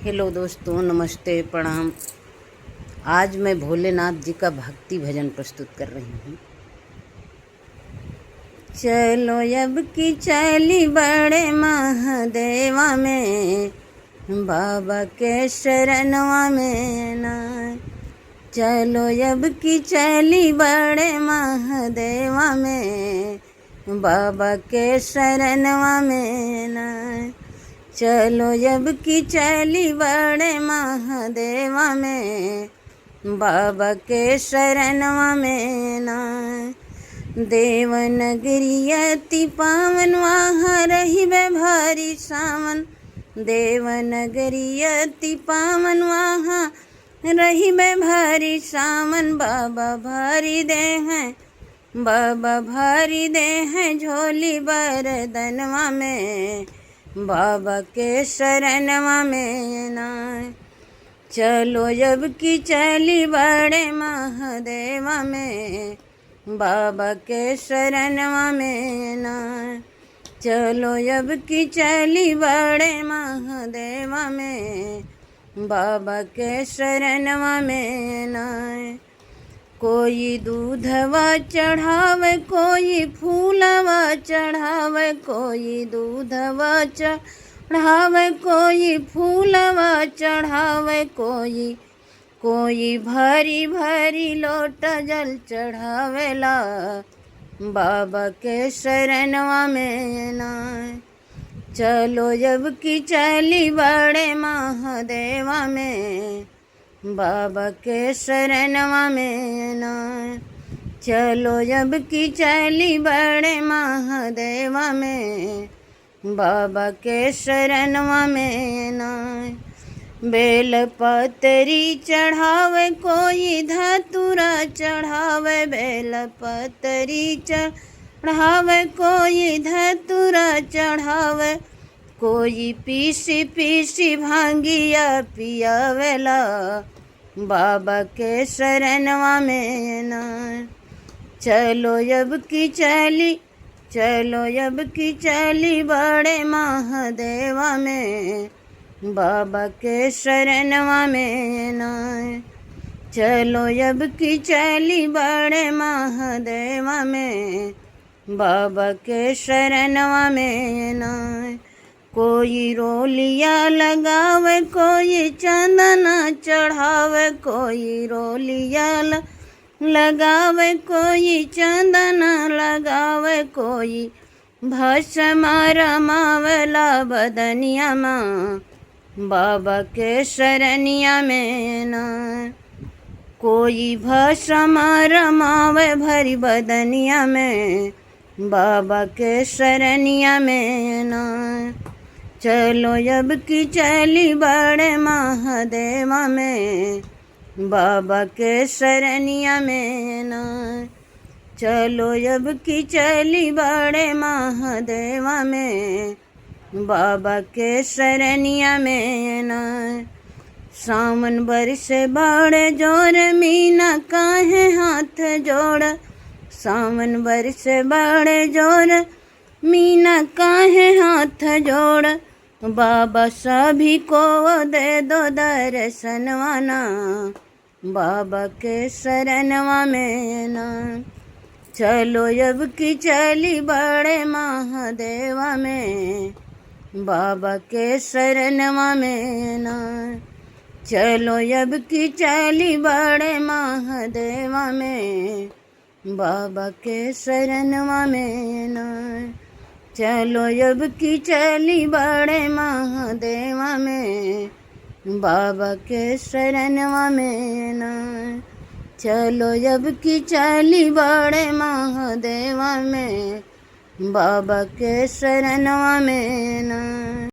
Hello दोस्तों, नमस्ते, प्रणाम। आज मैं भोलेनाथ जी का भक्ति भजन प्रस्तुत कर रही हूँ। चलो अब की चली बड़े महादेवा में, बाबा के शरणवा में ना। चलो अब की चली बड़े महादेवा में, बाबा के शरणवा में ना। चलो अब की चली बड़े महादेवा में, बाबा के शरणवा में ना। देवनगरी अति पावन, वहाँ रहिबे भारी सावन। देवनगरी अति पावन, वहाँ रहिबे भारी सावन। बाबा भारी दे हैं, बाबा भारी दे हैं झोली बरदनवा में, बाबा के शरणवा में ना। चलो अब की चली बड़े महादेवा में, बाबा के शरणवा में ना। चलो अब की चली बड़े महादेवा में, बाबा के शरणवा में ना। कोई दूधवा चढ़ावे, कोई फूलवा चढ़ावे। कोई दूधवा चढ़ावे, कोई फूलवा चढ़ावे। कोई भरी भरी लोटा जल चढ़ावेला, बाबा के शरणवा में ना। चलो अब की चली बड़े महादेवा में, बाबा के शरणवा में ना। चलो अब की चली बड़े महादेवा में, बाबा के शरणवा में ना। बेल पतरी चढ़ावे, कोई धतूरा चढ़ावे। बेल पतरी चढ़ावे, कोई धतूरा चढ़ावे। कोई पीसी पीसी भांगिया पियावेला, बाबा के शरणवा में ना। चलो अब की चली बड़े महादेवा में, बाबा के शरणवा में ना। चलो अब की चली बड़े महादेवा में, बाबा के शरणवा में ना। कोई रोलिया लगावे, कोई चंदना चढ़ावे। कोई रोलिया लगावे, कोई चंदना लगावे। कोई भस्म रमावेला बदनिया माँ, बाबा के शरणिया में ना। कोई भस्म रमावे भरी बदनिया में, बाबा के शरणिया में ना। चलो अब की चली बड़े महादेवा में, बाबा के शरणिया में ना। चलो अब की चली बड़े महादेवा में, बाबा के शरणिया में ना। सावन बरसे बड़े जोर, मीना काहे हाथ जोड़। सावन बरसे बड़े जोर, मीना काहे हाथ जोड़। बाबा सभी को दे दो दर्शनवा ना, बाबा के शरणवा में ना। चलो अब की चली बड़े महादेवा में, बाबा के शरणवा में ना। चलो अब की चली बड़े महादेवा में, बाबा के शरणवा में ना। चलो अब की चली बड़े महादेवा में, बाबा के शरणवा में ना। चलो अब की चली बड़े महादेवा में, बाबा के शरणवा में ना।